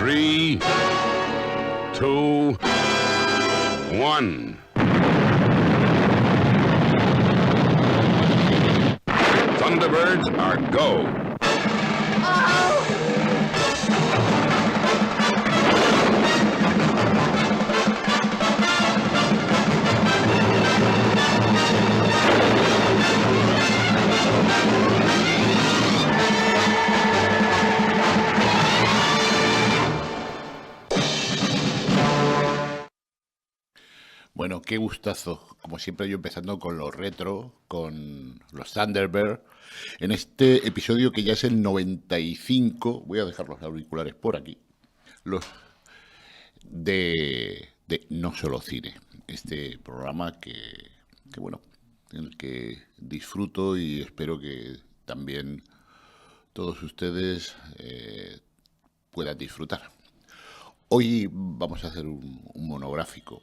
3, 2, 1. Thunderbirds are go. Bueno, qué gustazo, como siempre yo empezando con los retro, con los Thunderbird, en este episodio que ya es el 95, voy a dejar los auriculares por aquí, los de No Solo Cine, este programa que bueno, en el que disfruto y espero que también todos ustedes puedan disfrutar. Hoy vamos a hacer un monográfico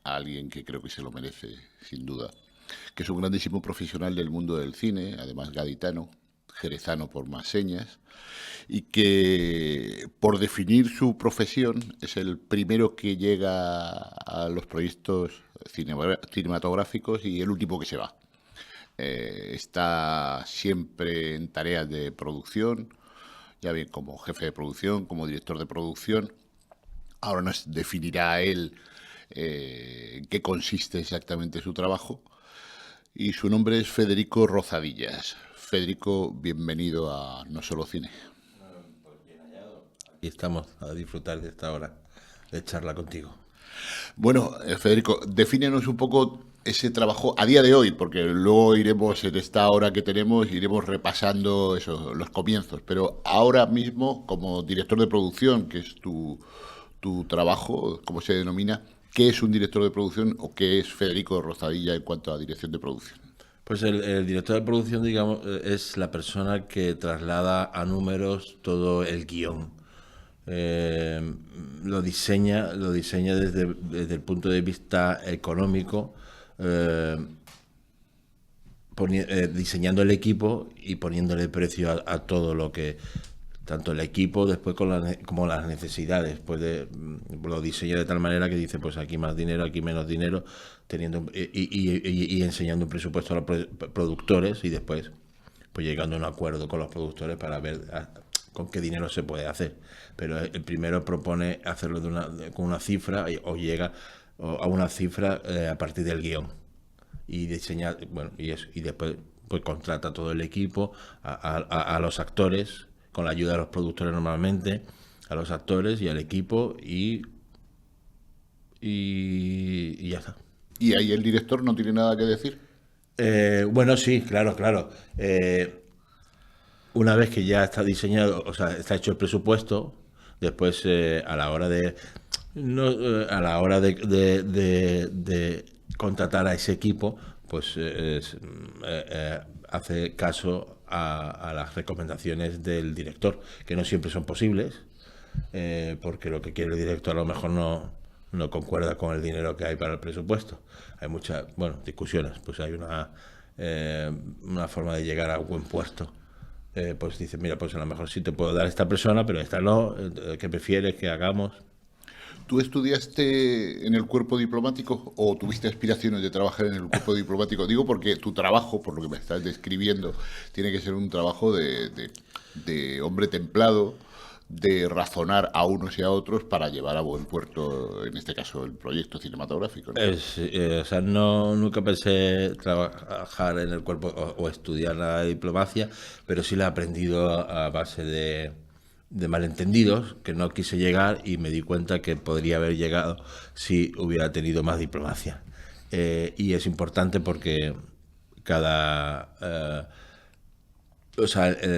a alguien que creo que se lo merece, sin duda, que es un grandísimo profesional del mundo del cine, además gaditano, jerezano por más señas, y que por definir su profesión es el primero que llega a los proyectos cinematográficos y el último que se va. Está siempre en tareas de producción, ya bien como jefe de producción, como director de producción. Ahora nos definirá él en qué consiste exactamente su trabajo. Y su nombre es Federico Rozadillas. Federico, bienvenido a No Solo Cine. Y estamos a disfrutar de esta hora de charla contigo. Bueno, Federico, defínenos un poco ese trabajo a día de hoy, porque luego iremos en esta hora que tenemos, iremos repasando eso, los comienzos, pero ahora mismo como director de producción, que es tu trabajo, como se denomina, ¿qué es un director de producción o qué es Federico Rozadilla en cuanto a dirección de producción? Pues el director de producción, digamos, es la persona que traslada a números todo el guión. Lo diseña desde el punto de vista económico, diseñando el equipo y poniéndole precio a todo lo que, tanto el equipo después como las necesidades, pues lo diseña de tal manera que dice, pues aquí más dinero, aquí menos dinero, teniendo y enseñando un presupuesto a los productores y después pues llegando a un acuerdo con los productores para ver con qué dinero se puede hacer. Pero el primero propone hacerlo con una cifra o llega a una cifra a partir del guión y diseñar, bueno, y después pues contrata todo el equipo, a los actores, con la ayuda de los productores normalmente, a los actores y al equipo y ya está. ¿Y ahí el director no tiene nada que decir? Bueno, sí, claro. Una vez que ya está diseñado, o sea, está hecho el presupuesto, después a la hora de contratar a ese equipo, pues hace caso a las recomendaciones del director, que no siempre son posibles, porque lo que quiere el director a lo mejor no concuerda con el dinero que hay para el presupuesto. Hay muchas, discusiones, pues hay una forma de llegar a buen puerto. Pues dice, mira, pues a lo mejor sí te puedo dar esta persona, pero esta no, ¿qué prefieres que hagamos? ¿Tú estudiaste en el cuerpo diplomático o tuviste aspiraciones de trabajar en el cuerpo diplomático? Digo porque tu trabajo, por lo que me estás describiendo, tiene que ser un trabajo de hombre templado, de razonar a unos y a otros para llevar a buen puerto, en este caso, el proyecto cinematográfico, ¿no? Nunca pensé trabajar en el cuerpo o estudiar la diplomacia, pero sí la he aprendido a base de malentendidos, que no quise llegar y me di cuenta que podría haber llegado si hubiera tenido más diplomacia. Y es importante porque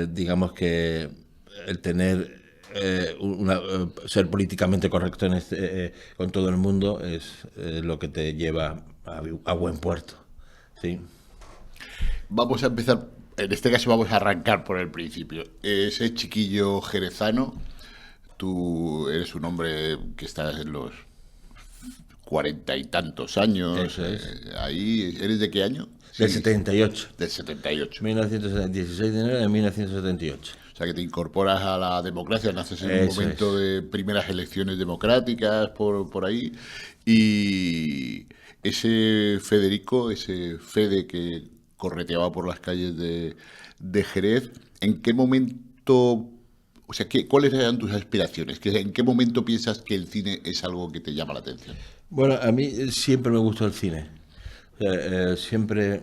digamos que el tener ser políticamente correcto con todo el mundo es lo que te lleva a buen puerto. ¿Sí? Vamos a empezar, en este caso vamos a arrancar por el principio. Ese chiquillo jerezano, tú eres un hombre que está en los 40 y tantos años. Eso es. Ahí, ¿eres de qué año? Del 78. Del 78. 16 de enero de 1978. O sea, que te incorporas a la democracia, naces en un Eso momento de primeras elecciones democráticas por ahí. Y ese Federico, ese Fede que correteaba por las calles de Jerez, ¿en qué momento, o sea, cuáles eran tus aspiraciones? ¿En qué momento piensas que el cine es algo que te llama la atención? Bueno, a mí siempre me gustó el cine. Siempre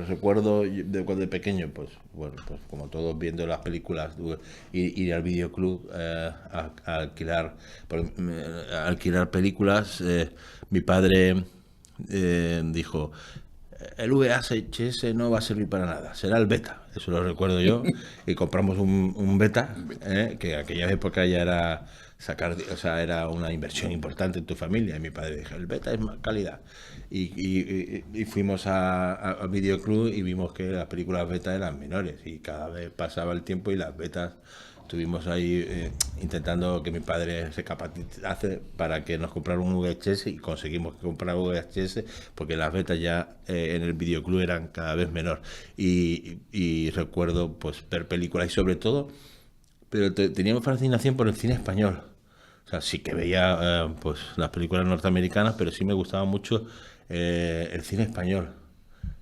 recuerdo de cuando de pequeño, pues bueno, pues como todos viendo las películas, ir al videoclub a alquilar películas. Mi padre dijo: el VHS no va a servir para nada, será el beta. Eso lo recuerdo yo. Y compramos un beta, que en aquella época ya era era una inversión importante en tu familia. Y mi padre dijo: el beta es más calidad. Y fuimos a Videoclub y vimos que las películas beta eran menores. Y cada vez pasaba el tiempo y las betas estuvimos ahí intentando que mi padre se capacitase para que nos comprara un VHS, y conseguimos comprar un VHS porque las betas ya en el videoclub eran cada vez menor. Y recuerdo pues ver películas, y sobre todo, pero teníamos fascinación por el cine español. O sea, sí que veía pues las películas norteamericanas, pero sí me gustaba mucho el cine español.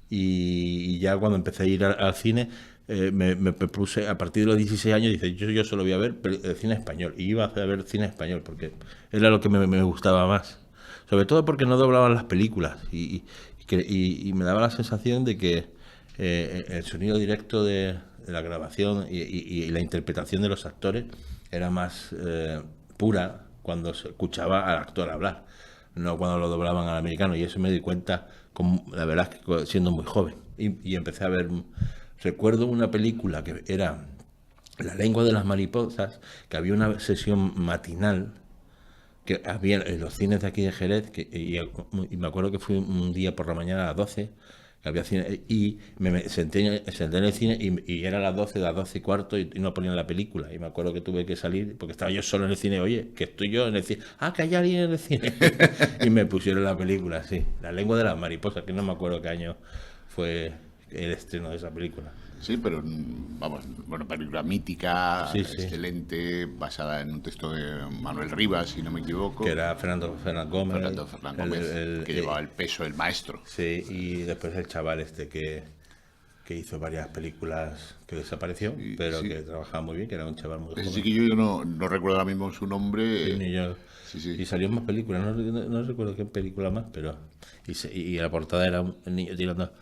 Y ya cuando empecé a ir al cine, me puse, a partir de los 16 años, dice, yo solo voy a ver cine español. Y iba a ver cine español porque era lo que me gustaba más. Sobre todo porque no doblaban las películas. Y me daba la sensación de que el sonido directo de la grabación y la interpretación de los actores era más pura cuando se escuchaba al actor hablar, no cuando lo doblaban al americano. Y eso me di cuenta, la verdad, es que siendo muy joven. Y empecé a ver. Recuerdo una película que era La lengua de las mariposas, que había una sesión matinal que había en los cines de aquí de Jerez, y me acuerdo que fui un día por la mañana a las 12, que había cine, y me senté en el cine, y era las 12 y cuarto, y no ponían la película. Y me acuerdo que tuve que salir porque estaba yo solo en el cine. Oye, que estoy yo en el cine. Ah, que hay alguien en el cine. Y me pusieron la película, sí, La lengua de las mariposas, que no me acuerdo qué año fue el estreno de esa película. Sí, pero vamos, bueno, película mítica, sí, sí, excelente, basada en un texto de Manuel Rivas, si no me equivoco. Que era Fernando Gómez. Fernando Gómez, que llevaba el peso del maestro. Sí, y después el chaval que hizo varias películas, que desapareció, pero sí, que trabajaba muy bien, que era un chaval muy joven. Sí, que yo no recuerdo ahora mismo su nombre. Sí, ni yo. Sí, sí. Y salió en más películas, no recuerdo qué película más, pero... Y la portada era un niño tirando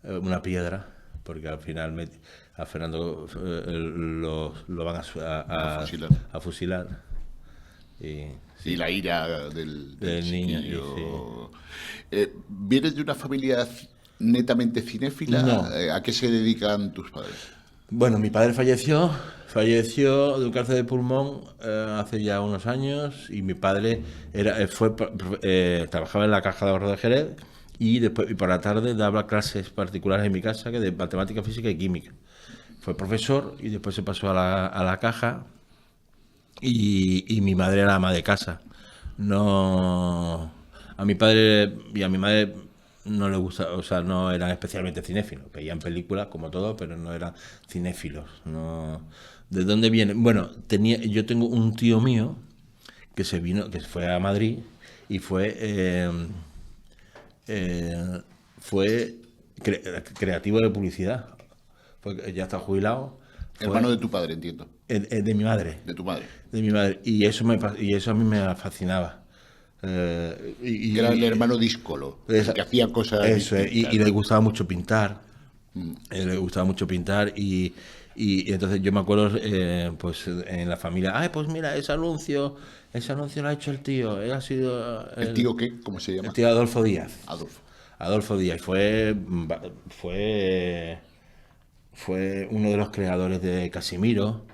una piedra, porque al final a Fernando lo van a fusilar. Sí. Y la ira del niño. Sí. ¿Vienes de una familia netamente cinéfila? No. ¿A qué se dedican tus padres? Bueno, mi padre falleció de un cáncer de pulmón hace ya unos años, y mi padre trabajaba en la Caja de Ahorro de Jerez, y después por la tarde daba clases particulares en mi casa, que de matemática, física y química. Fue profesor y después se pasó a la Caja, y mi madre era ama de casa. No, a mi padre y a mi madre no les gusta, o sea, no eran especialmente cinéfilos. Veían películas como todos, pero no eran cinéfilos. No. ¿De dónde viene? Bueno, yo tengo un tío mío que que fue a Madrid y fue creativo de publicidad. Ya está jubilado. Hermano de tu padre, entiendo. De mi madre. De tu madre. De mi madre. Y eso a mí me fascinaba. Era el hermano díscolo, que hacía cosas. Eso, y le gustaba mucho pintar. Le gustaba mucho pintar, y entonces yo me acuerdo, pues en la familia, pues mira, ese anuncio lo ha hecho el tío. Ha sido ¿El tío qué? ¿Cómo se llama? El tío Adolfo Díaz. Adolfo Díaz. Fue uno de los creadores de Casimiro,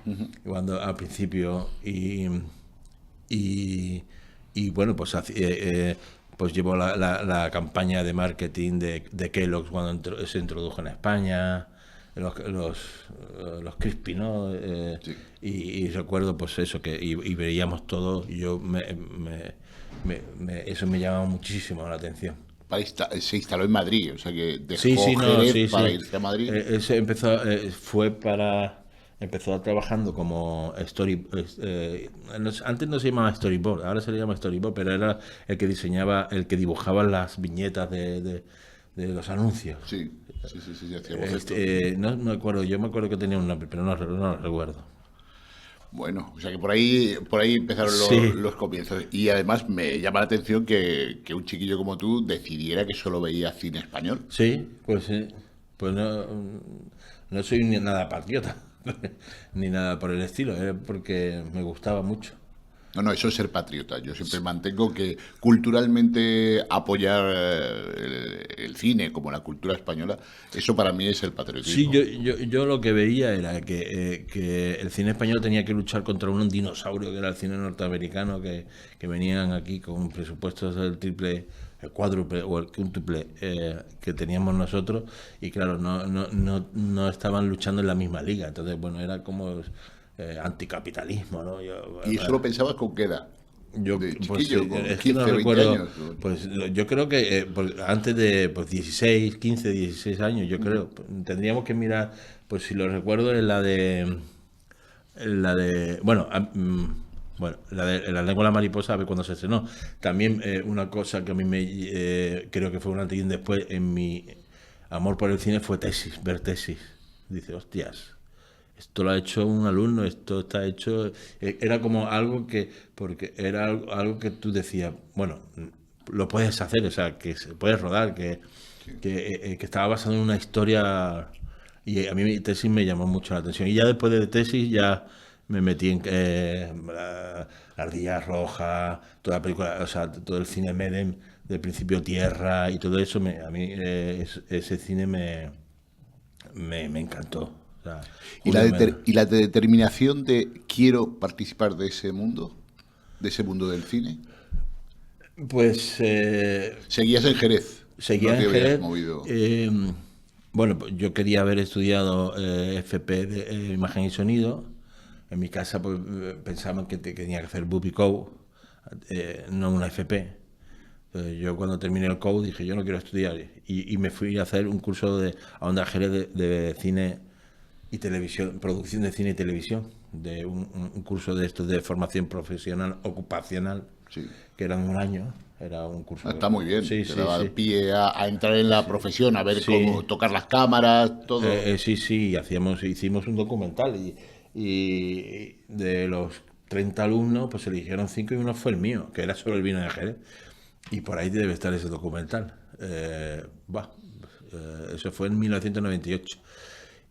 cuando al principio, y bueno, pues llevó la campaña de marketing de Kellogg's cuando se introdujo en España, los Crispy, ¿no? Sí. Y recuerdo pues eso, y veíamos todo, y yo eso me llamaba muchísimo la atención. Se instaló en Madrid, o sea que dejó Jerez para irse a Madrid. Empezó, empezó trabajando como antes no se llamaba storyboard, ahora se le llama storyboard, pero era el que diseñaba, el que dibujaba las viñetas de los anuncios. Sí, hacíamos esto. No me acuerdo, yo me acuerdo que tenía un nombre, pero no lo recuerdo. Bueno, o sea que por ahí empezaron Sí. los comienzos. Y además me llama la atención que un chiquillo como tú decidiera que solo veía cine español. Sí, pues no soy ni nada patriota, ni nada por el estilo, era porque me gustaba mucho. No, eso es ser patriota. Yo siempre mantengo que culturalmente apoyar el cine como la cultura española, eso para mí es el patriotismo. Sí, yo lo que veía era que el cine español tenía que luchar contra un dinosaurio que era el cine norteamericano, que venían aquí con presupuestos del triple, el cuádruple o el quíntuple que teníamos nosotros, y claro, no estaban luchando en la misma liga. Entonces, bueno, era como anticapitalismo, ¿no? ¿Y eso lo pensabas con qué edad? Yo, De pues, chiquillo, con es 15, que no 20 recuerdo, años. pues yo creo que antes de 16, 15, 16 años, yo creo, tendríamos que mirar, pues si lo recuerdo, en la de, bueno, la de La lengua de la mariposa, a ver cuándo se estrenó. También una cosa que a mí creo que fue un antes y un después en mi amor por el cine fue ver Tesis. Dice, hostias. Esto lo ha hecho un alumno, esto está hecho... Era como algo porque era algo que tú decías, bueno, lo puedes hacer, o sea, que se puede rodar, que estaba basado en una historia, y a mí Tesis me llamó mucho la atención. Y ya después de Tesis ya me metí en La Ardilla Roja, toda la película, o sea, todo el cine Medem, del principio Tierra y todo eso, a mí ese cine me encantó. O sea, ¿Y la determinación de quiero participar de ese mundo del cine? Pues Seguías en Jerez. seguía No te en habías Jerez. movido. Bueno, pues yo quería haber estudiado FP de imagen y sonido. En mi casa pues, pensaban que tenía que hacer Bupi COU, no una FP. Yo cuando terminé el COU dije, yo no quiero estudiar. Y me fui a hacer un curso a Onda Jerez de cine y televisión, producción de cine y televisión, de un curso de estos de formación profesional ocupacional, Sí. que eran un año. Era un curso. Está muy bien. Sí, Te sí, daba sí. pie a entrar en la profesión, a ver Sí. cómo tocar las cámaras, todo. Sí, hicimos un documental y de los 30 alumnos, pues eligieron 5 y uno fue el mío, que era sobre el vino de Jerez. Y por ahí debe estar ese documental. Eso fue en 1998.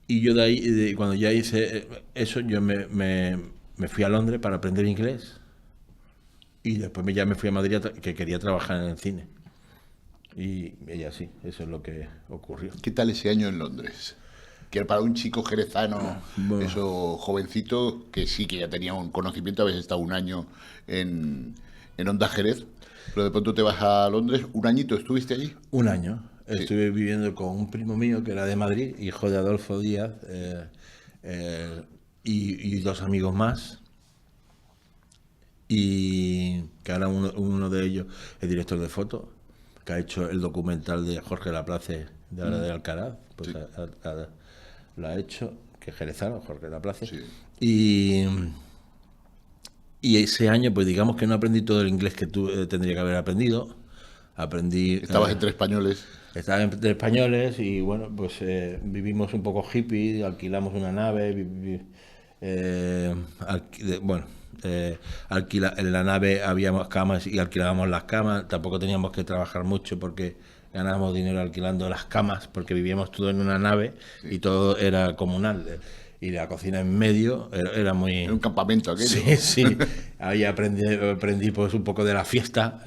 Y yo de ahí, cuando ya hice eso, yo me fui a Londres para aprender inglés. Y después ya me fui a Madrid, que quería trabajar en el cine. Y ella sí, eso es lo que ocurrió. ¿Qué tal ese año en Londres? Que para un chico jerezano, Bueno. eso jovencito, que sí que ya tenía un conocimiento, habéis estado un año en Onda Jerez, pero de pronto te vas a Londres, ¿un añito estuviste allí? Un año. Estuve viviendo con un primo mío que era de Madrid, hijo de Adolfo Díaz, y 2 amigos más. Y que ahora uno de ellos es director de foto, que ha hecho el documental de Jorge Laplace de ahora de Alcaraz, pues Sí. lo ha hecho, que es jerezano, Jorge Laplace. Sí. Y ese año, pues digamos que no aprendí todo el inglés que tú tendría que haber aprendido. Aprendí... Estabas entre españoles. Estaba entre españoles y bueno, pues vivimos un poco hippie, alquilamos una nave, en la nave habíamos camas y alquilábamos las camas, tampoco teníamos que trabajar mucho porque ganábamos dinero alquilando las camas porque vivíamos todo en una nave y todo era comunal. Y la cocina en medio era muy... Era un campamento aquello. Sí, sí. Ahí aprendí pues un poco de la fiesta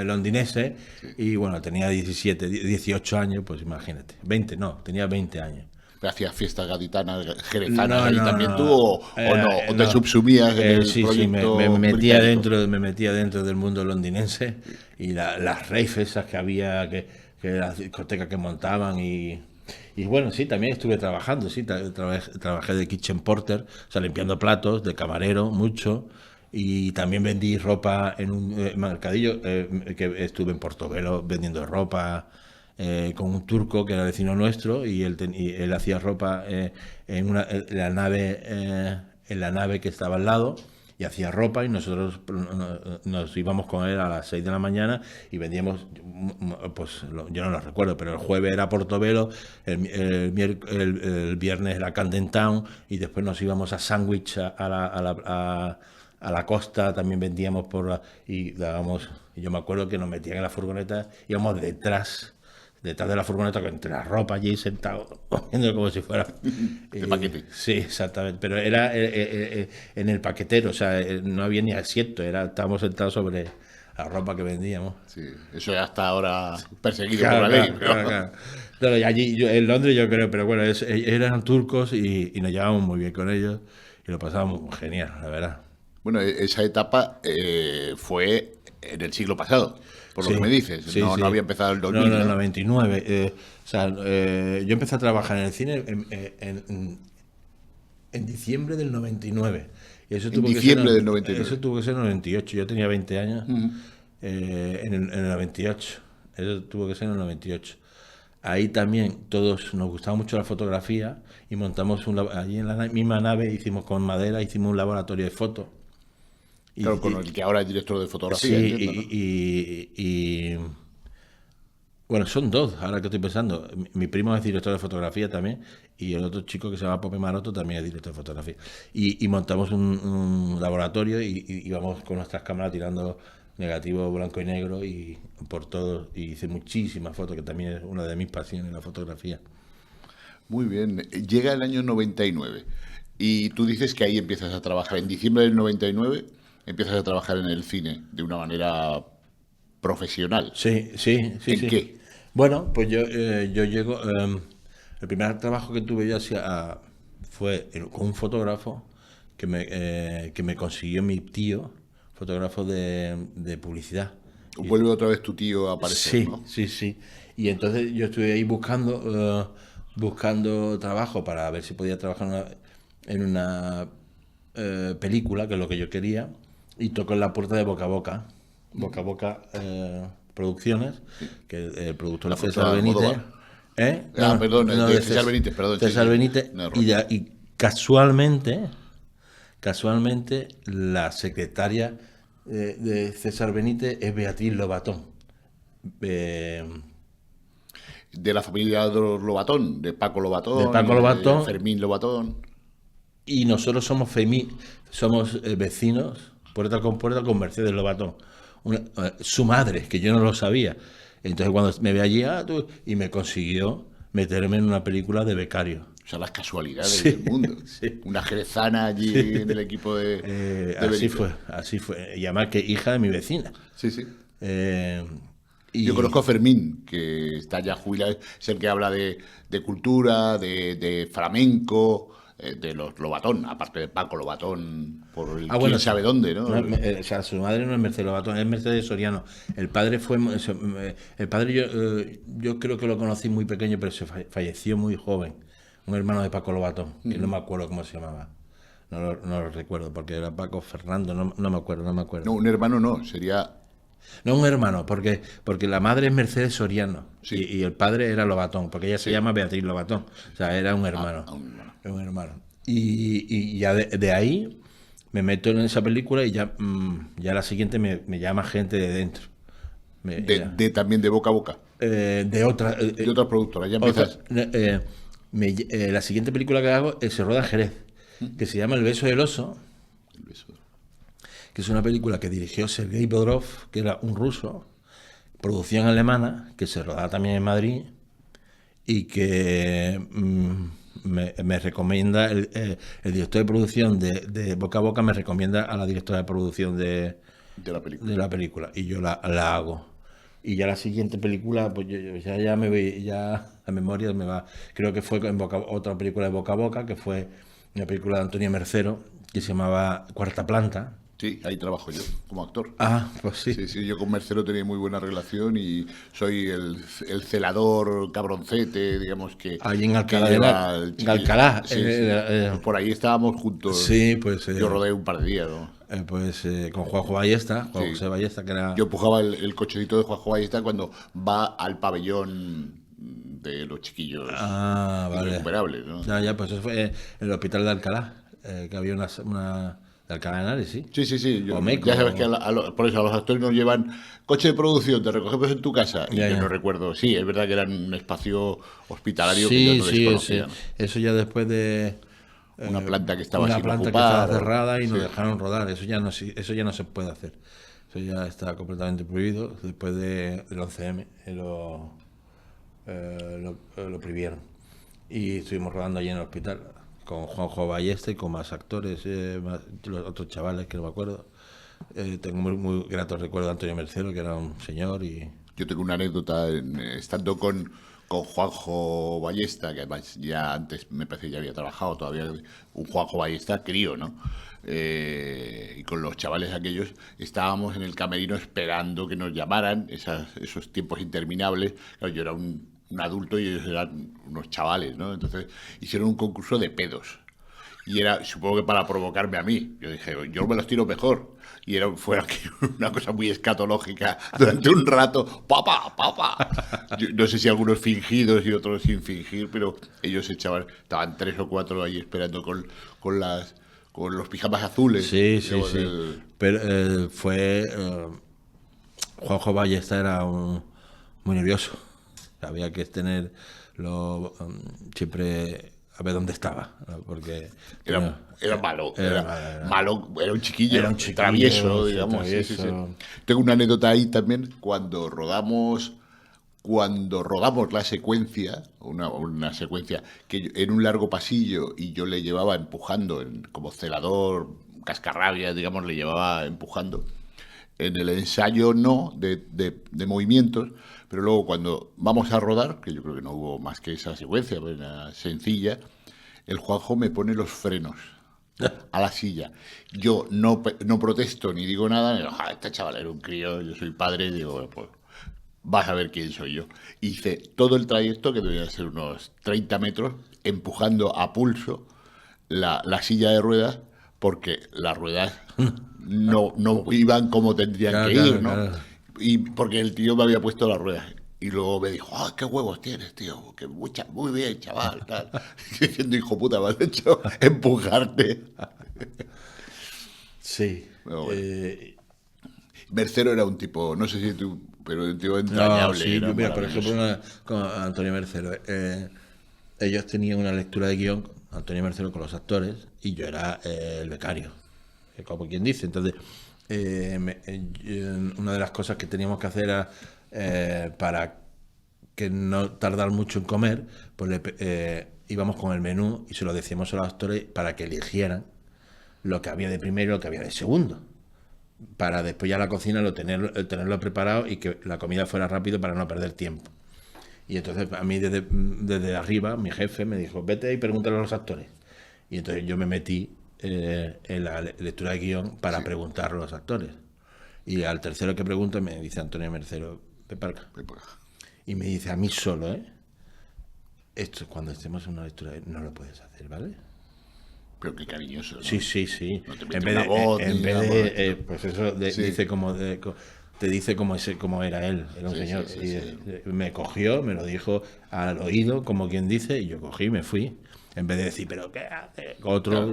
londinense y bueno, tenía 18 años, pues imagínate. 20, no, tenía 20 años. ¿Pero hacías fiestas gaditanas, jerezanas No, ahí no, también no. tú o no? ¿O te No. subsumías en el Sí, proyecto me metía británico? dentro del mundo londinense y las raves esas que había, que las discotecas que montaban y bueno, sí, también estuve trabajando, sí, trabajé de kitchen porter, o sea, limpiando platos, de camarero, mucho, y también vendí ropa en un mercadillo, que estuve en Portobelo vendiendo ropa, con un turco que era vecino nuestro y él hacía ropa en la nave que estaba al lado, y hacía ropa, y nosotros nos íbamos con él a las 6 de la mañana y vendíamos, pues yo no lo recuerdo, pero el jueves era Portobelo, el viernes era Camden Town, y después nos íbamos a Sandwich a la costa, también vendíamos y dábamos, y yo me acuerdo que nos metían en la furgoneta, íbamos detrás de la furgoneta, entre la ropa allí sentado, cogiendo como si fuera... De paquete. Sí, exactamente, pero era en el paquetero, o sea, no había ni asiento, estábamos sentados sobre la ropa que vendíamos. Sí, eso ya está ahora perseguido Claro, por la ley. claro, claro, claro. Claro, y allí, en Londres yo creo, pero bueno, eran turcos y nos llevábamos muy bien con ellos y lo pasábamos genial, la verdad. Bueno, esa etapa fue en el siglo pasado, por lo Sí, que me dices. sí, No sí. había empezado el 2000. No, en el ¿no? 99. O sea, yo empecé a trabajar en el cine en diciembre del 99. Y eso tuvo diciembre que ser, del 99. Eso tuvo que ser en el 98. Yo tenía 20 años en el 98. Eso tuvo que ser en el 98. Ahí también todos nos gustaba mucho la fotografía y montamos allí en la misma nave, hicimos con madera, hicimos un laboratorio de fotos. Claro, con el que ahora es director de fotografía. Sí, entiendo, ¿no? y bueno, son dos, ahora que estoy pensando. Mi primo es director de fotografía también, y el otro chico que se llama Pope Maroto también es director de fotografía. Y montamos un laboratorio y íbamos con nuestras cámaras tirando negativos blanco y negro y por todo, y hice muchísimas fotos, que también es una de mis pasiones, la fotografía. Muy bien. Llega el año 99 y tú dices que ahí empiezas a trabajar. En diciembre del 99 empiezas a trabajar en el cine de una manera profesional. Sí. ¿En qué? Bueno, pues yo llego... el primer trabajo que tuve yo fue con un fotógrafo que me consiguió mi tío, fotógrafo de publicidad. Vuelve otra vez tu tío a aparecer, Sí, ¿no? sí. Y entonces yo estuve ahí buscando trabajo para ver si podía trabajar en una película, que es lo que yo quería, y tocó en la puerta de Boca a Boca. Boca a Boca Producciones, que el productor La es foto César de Benítez. Almodóvar. Perdón, de César Benítez, perdón. César Sí. Benítez. No, Y casualmente, la secretaria de César Benítez es Beatriz Lobatón. De la familia de los Lobatón, de Paco Lobatón, De Paco Lobatón. de Fermín Lobatón. Y nosotros somos vecinos, puerta con Mercedes Lobatón. Su madre, que yo no lo sabía. Entonces cuando me ve allí, y me consiguió meterme en una película de becario. O sea, las casualidades Sí, del mundo. sí. Una jerezana allí en el equipo de Así Benítez. fue. Y además que hija de mi vecina. Sí, sí. Y Yo conozco a Fermín, que está ya jubilado, es el que habla de cultura, de flamenco, de los Lobatón, aparte de Paco Lobatón, por el quién sabe dónde, ¿no? O sea, su madre no es Mercedes Lobatón, es Mercedes Soriano. El padre yo creo que lo conocí muy pequeño, pero se falleció muy joven. Un hermano de Paco Lobatón, que no me acuerdo cómo se llamaba. No lo recuerdo, porque era Paco Fernando, no me acuerdo. No, un hermano no, sería... No, un hermano, porque la madre es Mercedes Soriano, Sí. y el padre era Lobatón, porque ella se llama Beatriz Lobatón. O sea, era un hermano. un hermano. Era un hermano. Y ya de ahí me meto en esa película y ya la siguiente me llama gente de dentro. También de boca a boca, De otra... de otras productoras. Ya empiezas... la siguiente película que hago se roda en Jerez, que se llama El beso del oso, que es una película que dirigió Sergei Bodrov, que era un ruso, producción alemana, que se rodaba también en Madrid, y que me recomienda, el director de producción de Boca a Boca me recomienda a la directora de producción de la película, y yo la hago. Y ya la siguiente película, pues ya me voy, ya la memoria me va. Creo que fue otra película de Boca a Boca, que fue una película de Antonio Mercero, que se llamaba Cuarta Planta. Sí, ahí trabajo yo, como actor. Ah, pues sí. Sí, sí, yo con Mercero tenía muy buena relación y soy el celador cabroncete, digamos, Allí en que Alcalá lleva el en chiquillo. Alcalá. Sí, sí. Pues por ahí estábamos juntos. Sí, pues. Yo rodé un par de días, ¿no? Con Juanjo Ballesta, Juan Sí. José Ballesta, que era. Yo empujaba el cochecito de Juanjo Ballesta cuando va al pabellón de los chiquillos Vale. irrecuperables, ¿no? Ya, pues eso fue en el hospital de Alcalá, que había una de Alcalá de Henares, sí. Sí, sí, sí. O Meco, ya sabes que por eso a los actores nos llevan coche de producción, te recogemos en tu casa. Y Ya, yo ya. no recuerdo. Sí, es verdad que era un espacio hospitalario que Sí, yo no sí, desconocía. eso ya después de Una planta que estaba una sin planta que ocupar. estaba cerrada y nos Sí. dejaron rodar. Eso ya no se puede hacer. Eso ya está completamente prohibido. Después del 11M lo prohibieron. Y estuvimos rodando allí en el hospital con Juanjo Ballesta y con más actores, los otros chavales que no me acuerdo. Tengo muy gratos recuerdos de Antonio Mercero, que era un señor. Y Yo tengo una anécdota estando con Juanjo Ballesta, que además ya antes me parece que ya había trabajado, todavía un Juanjo Ballesta crío, ¿no? Y con los chavales aquellos estábamos en el camerino esperando que nos llamaran, esos tiempos interminables. Claro, yo era un adulto y ellos eran unos chavales, ¿no? Entonces hicieron un concurso de pedos. Y era, supongo que para provocarme a mí. Yo dije, yo me los tiro mejor. Y fue una cosa muy escatológica. Durante un rato, ¡papa! Yo no sé si algunos fingidos y otros sin fingir, pero ellos estaban 3 o 4 ahí esperando con los pijamas azules. sí. Digamos, Pero Juanjo Ballesta era muy nervioso. Había que siempre a ver dónde estaba, ¿no? Porque Era malo, era malo, era un chiquillo, travieso, travieso, digamos. Sí, sí, sí. travieso. Tengo una anécdota ahí también cuando rodamos la secuencia, una secuencia que en un largo pasillo y yo le llevaba empujando como celador, cascarrabias, digamos, le llevaba empujando. En el ensayo no, de movimientos, pero luego cuando vamos a rodar, que yo creo que no hubo más que esa secuencia, pues era sencilla, el Juanjo me pone los frenos a la silla. Yo no protesto ni digo nada, digo, este chaval era un crío, yo soy padre, digo, bueno, pues vas a ver quién soy yo. Hice todo el trayecto, que debía ser unos 30 metros, empujando a pulso la silla de ruedas, porque las ruedas no iban como tendrían que ir, ¿no? Claro. Y porque el tío me había puesto las ruedas. Y luego me dijo, qué huevos tienes, tío, que muy bien, chaval, tal. Diciendo, hijo puta, me has hecho empujarte. Sí. Pero bueno. Mercero era un tipo, no sé si tú, pero un tipo entrañable. Sí, era mira, por maravilloso. ejemplo, con Antonio Mercero, ellos tenían una lectura de guión, Antonio Mercero con los actores, y yo era el becario, como quien dice. Entonces, una de las cosas que teníamos que hacer era, para que no tardar mucho en comer, pues íbamos con el menú y se lo decíamos a los actores para que eligieran lo que había de primero y lo que había de segundo, para después ya la cocina tenerlo preparado y que la comida fuera rápido para no perder tiempo. Y entonces a mí desde arriba mi jefe me dijo, vete y pregúntale a los actores. Y entonces yo me metí en la lectura de guión para preguntarle a los actores. Y al tercero que pregunta me dice Antonio Mercero, ven para acá. Y me dice a mí solo, esto cuando estemos en una lectura no lo puedes hacer, ¿vale? Pero qué cariñoso, ¿no? Sí. No te mete una voz, en ni vez nada, de, pues eso Sí. dice te dice cómo era él, era un Sí, señor. sí, Y sí. me cogió, me lo dijo al oído, como quien dice, y yo cogí y me fui. En vez de decir, ¿pero qué hace? Otro.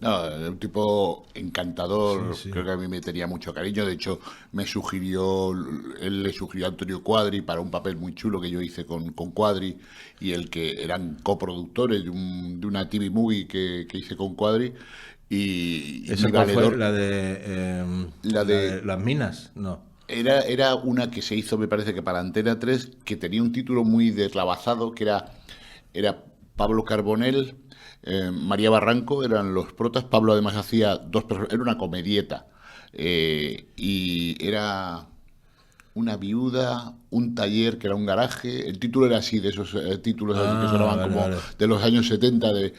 No, era un tipo encantador, Sí. creo que a mí me tenía mucho cariño, de hecho él le sugirió a Antonio Cuadri para un papel muy chulo que yo hice con Cuadri, y el que eran coproductores de una TV movie que hice con Cuadri, y ¿Esa mi cuál fue? valedor- La de las minas, no. Era una que se hizo, me parece que para Antena 3, que tenía un título muy deslavazado, que era Pablo Carbonell, María Barranco, eran los protas. Pablo además hacía dos personas, era una comedieta. Y era una viuda, un taller que era un garaje. El título era así, de esos títulos así que sonaban vale, como vale. de los años 70, de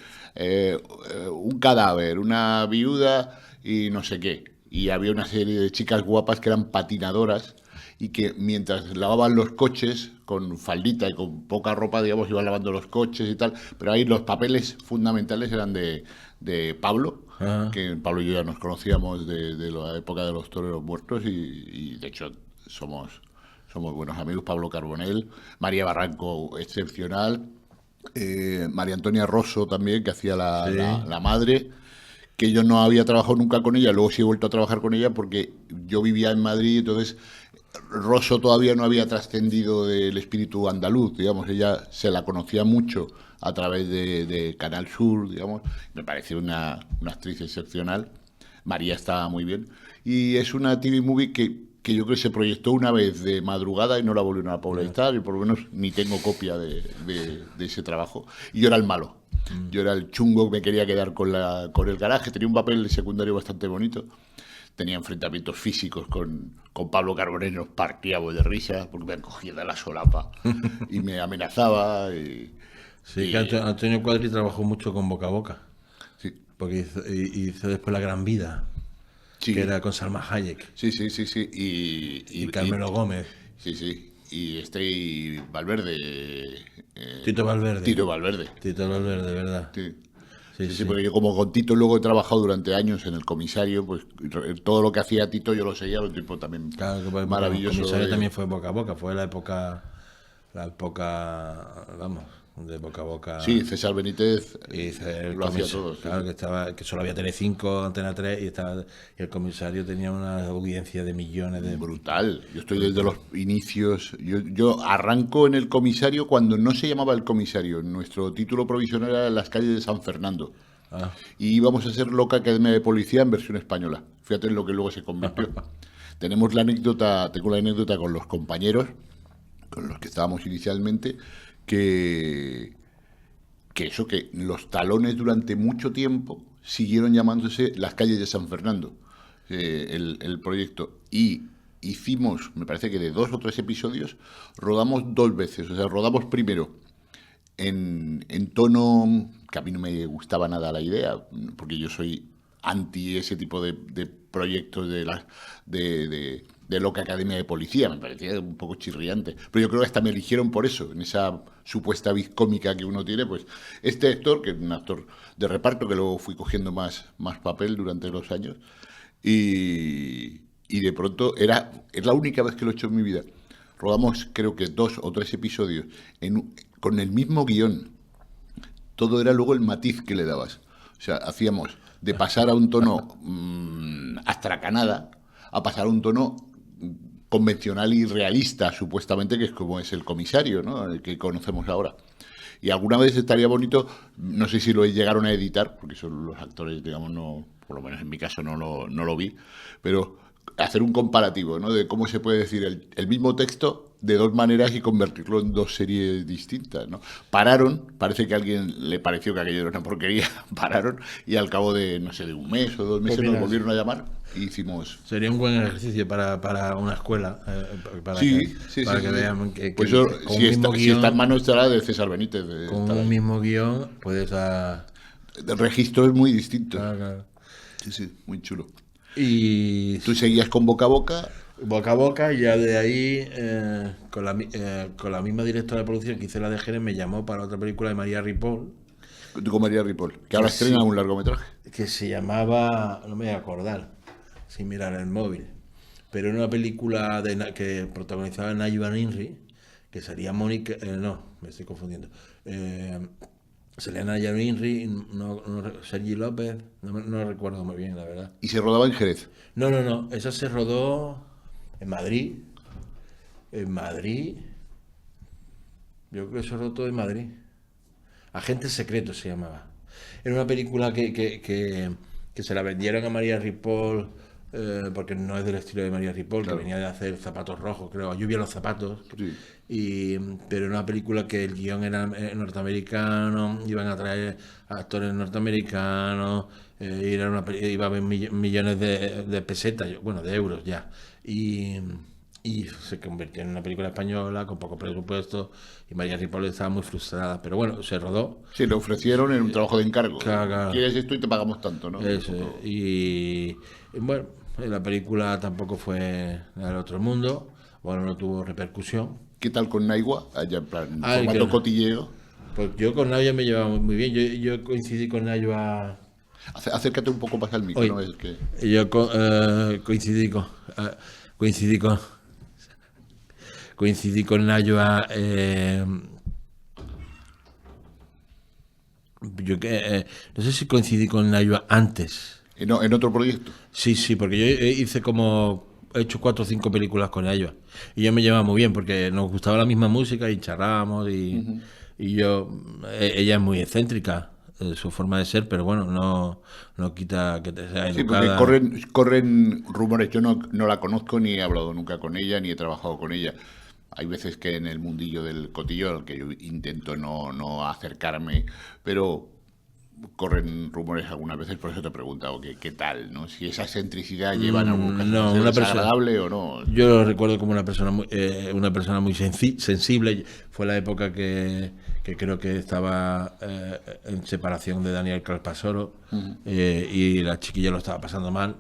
un cadáver, una viuda y no sé qué. y había una serie de chicas guapas que eran patinadoras y que mientras lavaban los coches con faldita y con poca ropa, digamos, iban lavando los coches y tal, pero ahí los papeles fundamentales eran de Pablo, que Pablo y yo ya nos conocíamos de la época de los toreros muertos y de hecho somos buenos amigos. Pablo Carbonell, María Barranco, excepcional, María Antonia Rosso también, que hacía la madre, que yo no había trabajado nunca con ella, luego sí he vuelto a trabajar con ella porque yo vivía en Madrid, entonces Rosso todavía no había trascendido del espíritu andaluz, digamos, ella se la conocía mucho a través de Canal Sur, digamos, me parece una actriz excepcional. María estaba muy bien, y es una TV movie que yo creo que se proyectó una vez de madrugada y no la volvieron a proyectar, y por lo menos ni tengo copia de ese trabajo. Y yo era el malo, yo era el chungo que me quería quedar con el garaje, tenía un papel secundario bastante bonito. Tenía enfrentamientos físicos con Pablo Carbonell, nos partíamos de risa porque me cogía de la solapa y me amenazaba. Sí, que Antonio Cuadri trabajó mucho con Boca a Boca, Sí, porque hizo después La Gran Vida, sí, que era con Salma Hayek sí. y Carmelo Gómez. Sí. Y Valverde. Tito Valverde. Tito Valverde, ¿verdad? sí. Sí, Sí, porque yo como con Tito luego he trabajado durante años en el comisario, pues todo lo que hacía Tito yo lo seguía, un tipo también Claro, que maravilloso. El comisario también fue Boca a Boca, fue la época, vamos, de Boca a Boca. Sí, César Benítez Y lo hacía todo. Sí. Claro, que solo había Telecinco, Antena 3 y el comisario tenía una audiencia de millones de... Brutal. Yo estoy desde los inicios. Yo arranco en el comisario cuando no se llamaba el comisario. Nuestro título provisional era Las calles de San Fernando. Y íbamos a ser Loca Academia de Policía en versión española. Fíjate en lo que luego se convirtió. Tengo la anécdota con los compañeros, con los que estábamos inicialmente, que los talones durante mucho tiempo siguieron llamándose Las calles de San Fernando, el proyecto. Y hicimos, me parece que de 2 o 3 episodios, rodamos 2 veces. O sea, rodamos primero en tono, que a mí no me gustaba nada la idea, porque yo soy anti ese tipo de proyectos de Loca Academia de Policía, me parecía un poco chirriante, pero yo creo que hasta me eligieron por eso, en esa supuesta vis cómica que uno tiene, pues este actor, que es un actor de reparto, que luego fui cogiendo más papel durante los años, y de pronto es la única vez que lo he hecho en mi vida. Rodamos creo que 2 o 3 episodios con el mismo guión, todo era luego el matiz que le dabas, o sea, hacíamos de pasar a un tono astracanada a pasar a un tono convencional y realista, supuestamente, que es como es el comisario, ¿no?, el que conocemos ahora. Y alguna vez estaría bonito, no sé si lo llegaron a editar, porque son los actores, digamos, no, por lo menos en mi caso no lo vi, pero hacer un comparativo, ¿no?, de cómo se puede decir el mismo texto de 2 maneras y convertirlo en 2 series distintas, ¿no? Parece que a alguien le pareció que aquello era una porquería, pararon, y al cabo de, no sé, de 1 mes o 2 meses nos volvieron a llamar y hicimos... Sería un buen ejercicio para una escuela, para sí, que vean que pues eso, si está en manos estará de César Benítez. Con un mismo guión puedes dar... El registro es muy distinto. Claro. Sí, muy chulo. Y tú seguías con Boca a Boca. Boca a Boca, y ya de ahí, con la misma directora de producción que hice la de Jerez, me llamó para otra película de María Ripoll. Tú con María Ripoll, que ahora estrena un largometraje. Que se llamaba, no me voy a acordar, sin mirar el móvil, pero era una película que protagonizaba Nayu Inri, que sería Mónica, no, me estoy confundiendo. Salía Nayu Inri, Sergi López, no recuerdo muy bien, la verdad. ¿Y se rodaba en Jerez? No, esa se rodó en Madrid. Yo creo que se rodó todo en Madrid. Agente Secreto se llamaba. Era una película que se la vendieron a María Ripoll, porque no es del estilo de María Ripoll, claro, que venía de hacer Zapatos Rojos, creo, Lluvia en los zapatos. Sí. Pero era una película que el guión era norteamericano, iban a traer actores norteamericanos, iba a haber millones de pesetas, de euros ya. Y se convirtió en una película española con poco presupuesto, y María Ripoll estaba muy frustrada, pero bueno, se rodó. Sí, le ofrecieron en un trabajo de encargo. Claro. ¿Quieres esto y te pagamos tanto, no? Eso, y bueno, La película tampoco fue del otro mundo, bueno, no tuvo repercusión. ¿Qué tal con Naiwa? Allá en plan, Ah, formato que- cotilleo. Pues yo con Nayua me llevaba muy bien, yo coincidí con Nayua. Acércate un poco más al micro, Hoy, ¿no? Es que... coincidí con coincidí con coincidí con Nayua, no sé si coincidí con Nayua antes. En otro proyecto. Sí, porque yo he hecho 4 o 5 películas con Nayua y yo me llevaba muy bien porque nos gustaba la misma música y charlábamos y ella es muy excéntrica, su forma de ser, pero bueno, no quita que te sea Sí, porque educada. corren rumores. Yo no la conozco, ni he hablado nunca con ella, ni he trabajado con ella. Hay veces que en el mundillo del cotillo, al que yo intento no acercarme, pero corren rumores algunas veces, por eso te he preguntado qué tal, ¿no? Si esa excentricidad lleva en algún caso no, a ser una persona- desagradable o no. Yo lo recuerdo como una persona muy sensible. Fue la época que creo que estaba en separación de Daniel Calpasoro, y la chiquilla lo estaba pasando mal.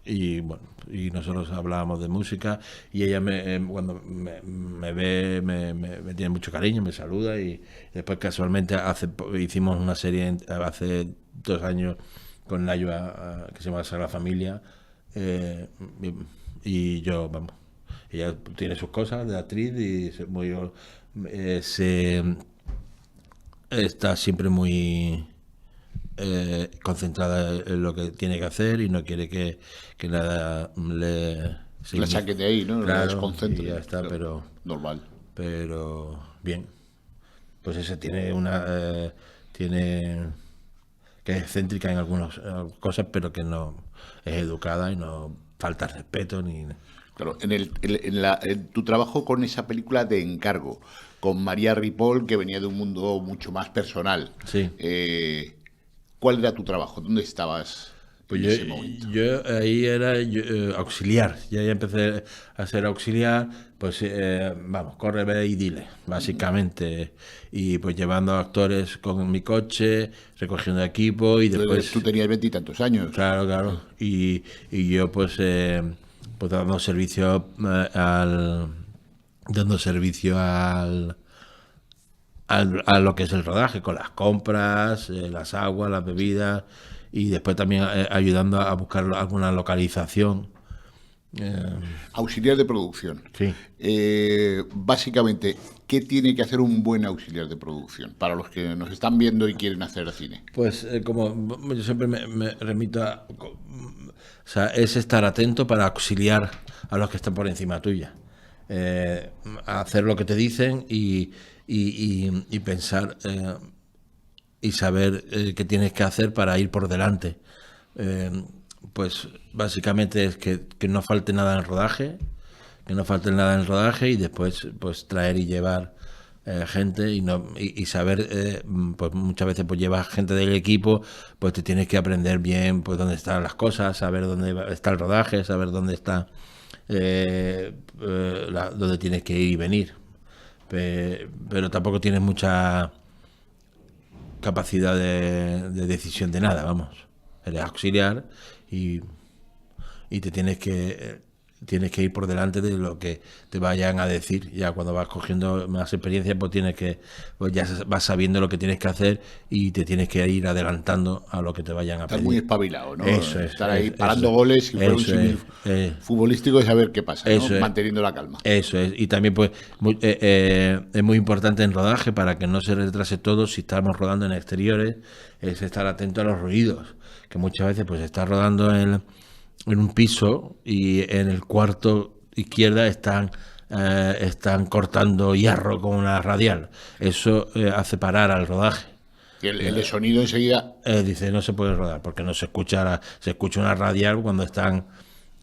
Y bueno, y nosotros hablábamos de música y ella cuando me ve me tiene mucho cariño, me saluda y después casualmente hicimos una serie hace 2 años con Nayua, que se llama Sagrada Familia, y yo, vamos, ella tiene sus cosas de actriz y está siempre muy concentrada en lo que tiene que hacer y no quiere que nada La saque de ahí, ¿no? La Claro, desconcentre. y ya está, Claro, normal. pero bien. Pues esa tiene que es excéntrica en algunas cosas, pero que no es educada y no falta respeto ni. Claro, en tu trabajo con esa película de encargo, con María Ripoll, que venía de un mundo mucho más personal. Sí. ¿Cuál era tu trabajo? ¿Dónde estabas Pues en ese momento? yo ahí era auxiliar, ya empecé a ser auxiliar, pues vamos, corre, ve y dile, básicamente, y pues llevando a actores con mi coche, recogiendo equipo y después, Tú tenías 20 y tantos años. claro, y yo pues dando servicio dando servicio a lo que es el rodaje, con las compras, las aguas, las bebidas y después también ayudando a buscar alguna localización. Auxiliar de producción. Sí. Básicamente, ¿qué tiene que hacer un buen auxiliar de producción para los que nos están viendo y quieren hacer cine? Pues como yo siempre me remito o sea, es estar atento para auxiliar a los que están por encima tuya. A hacer lo que te dicen y pensar y saber qué tienes que hacer para ir por delante. Pues básicamente es que no falte nada en el rodaje, y después pues traer y llevar gente y saber, pues muchas veces pues llevas gente del equipo, pues te tienes que aprender bien pues dónde están las cosas, saber dónde está el rodaje, saber dónde está dónde tienes que ir y venir, pero tampoco tienes mucha capacidad de decisión de nada, vamos, eres auxiliar y te tienes que ir por delante de lo que te vayan a decir. Ya cuando vas cogiendo más experiencia, pues ya vas sabiendo lo que tienes que hacer y te tienes que ir adelantando a lo que te vayan a Estar pedir. muy espabilado, ¿no? Eso es, Estar ahí eso parando es, goles y fuera un eso símil es, futbolístico y saber qué pasa, ¿no? Eso es. Manteniendo la calma. Eso es, y también pues es muy importante en rodaje para que no se retrase todo. Si estamos rodando en exteriores, es estar atento a los ruidos, que muchas veces pues estás rodando en un piso y en el cuarto izquierda están cortando hierro con una radial. Eso hace parar al rodaje. Y el de sonido enseguida. Dice, no se puede rodar porque no se escucha una radial cuando están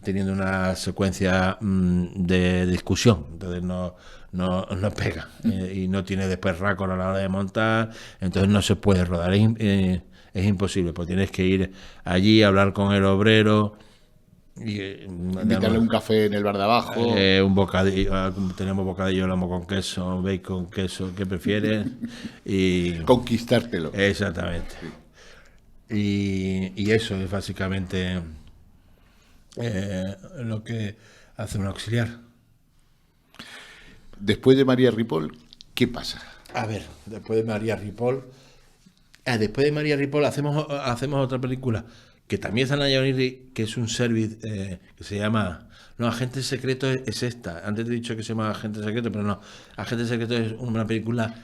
teniendo una secuencia de discusión, entonces no pega y no tiene después récord a la hora de montar, entonces no se puede rodar, es imposible, pues tienes que ir allí, hablar con el obrero y Invitarle un café en el bar de abajo. un bocadillo, tenemos bocadillo lomo con queso, bacon, queso, ¿qué prefieres? Y Conquistártelo. exactamente. Y eso es básicamente lo que hace un auxiliar. Después de María Ripoll, ¿qué pasa? A ver, después de María Ripoll, hacemos otra película que también está en Ayoniri, que es un service que se llama... No, Agente Secreto es esta. Antes te he dicho que se llama Agente Secreto, pero no. Agente Secreto es una película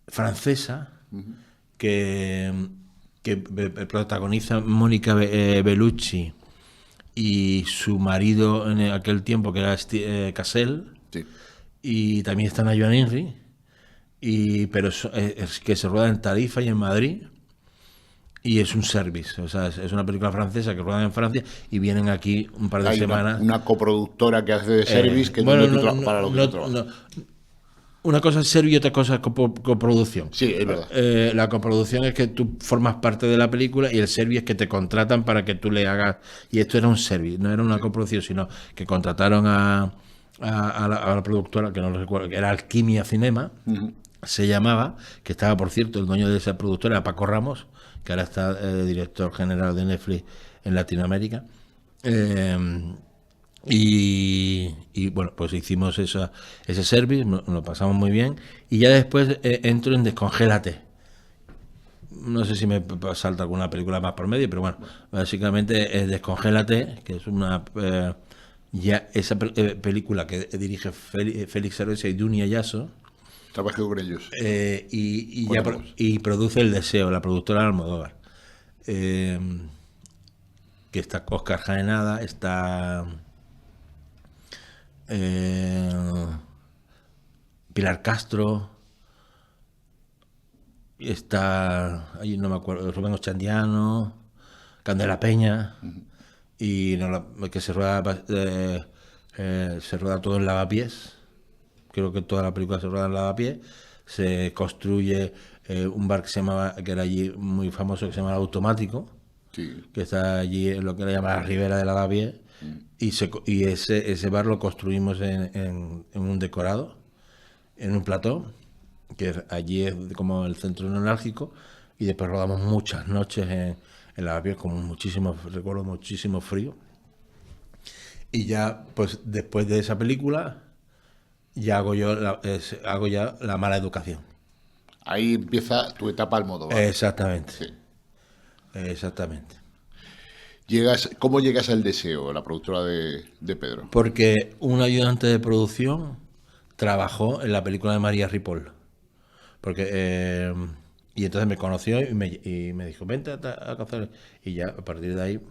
francesa que protagoniza Mónica Bellucci y su marido en aquel tiempo, que era Cassel, Sí. y también está en Ayoniri, pero es que se rueda en Tarifa y en Madrid. Y es un service, o sea, es una película francesa que ruedan en Francia y vienen aquí un par de Hay semanas. una coproductora que hace de service, que bueno, no, para lo que tú trabajas. Una cosa es service y otra cosa es coproducción. Sí, es verdad. La coproducción es que tú formas parte de la película y el service es que te contratan para que tú le hagas. Y esto era un service, no era una coproducción, sino que contrataron a la productora, que no lo recuerdo, que era Alquimia Cinema, se llamaba, que estaba, por cierto, el dueño de esa productora era Paco Ramos, que ahora está director general de Netflix en Latinoamérica. Y bueno, pues hicimos ese service, nos lo pasamos muy bien. Y ya después entro en Descongélate. No sé si me salta alguna película más por medio, pero bueno, básicamente es Descongélate, que es una... ya esa película que dirige Félix Heroesa y Dunia Yasso. Trabajé con ellos. Y produce El Deseo, la productora de Almodóvar. Que está Óscar Jaenada, está Pilar Castro, está, ahí no me acuerdo, Rubén Ochandiano, Candela Peña, y que se rueda todo en Lavapiés. Creo que toda la película se rueda en Lavapiés. Se construye un bar que era allí muy famoso, que se llama Automático, Sí. que está allí en lo que le llama la Ribera de Lavapiés, y ese bar lo construimos en un decorado, en un plató, que allí es como el centro neurálgico, y después rodamos muchas noches en Lavapiés con recuerdo muchísimo frío. Y ya, pues después de esa película, ya hago ya La Mala Educación. Ahí empieza tu etapa Almodóvar. Exactamente. Sí. Exactamente. ¿Cómo llegas al Deseo, la productora de Pedro? Porque un ayudante de producción trabajó en la película de María Ripoll. Y entonces me conoció y me dijo, vente a cazar. Y ya, a partir de ahí...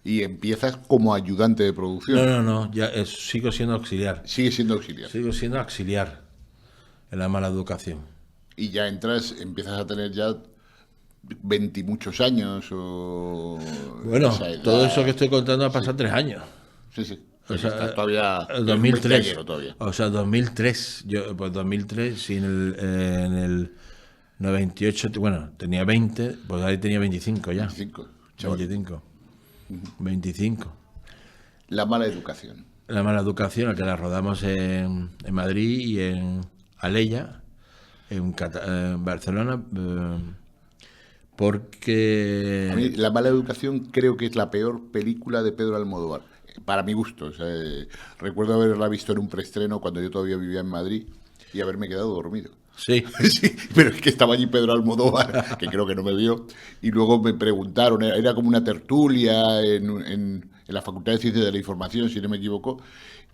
Y empiezas como ayudante de producción. No, ya sigo siendo auxiliar. Sigue siendo auxiliar. Sigo siendo auxiliar en La Mala Educación. Y ya empiezas a tener ya 20 y muchos años o... Bueno, esa edad. todo eso que estoy contando ha pasado 3 años. Sí, sí. O sea, Estás todavía... el 2003. Todavía. O sea, 2003. Yo, pues 2003, sí, en el 98, bueno, tenía 20, pues ahí tenía 25 ya. 25. Chaval. 25. La Mala Educación. La Mala Educación, que la rodamos en Madrid y en Alella, en Barcelona, porque... A mí, La Mala Educación creo que es la peor película de Pedro Almodóvar, para mi gusto. O sea, recuerdo haberla visto en un preestreno cuando yo todavía vivía en Madrid y haberme quedado dormido. Sí. Sí, pero es que estaba allí Pedro Almodóvar, que creo que no me vio, y luego me preguntaron, era como una tertulia en la Facultad de Ciencias de la Información, si no me equivoco,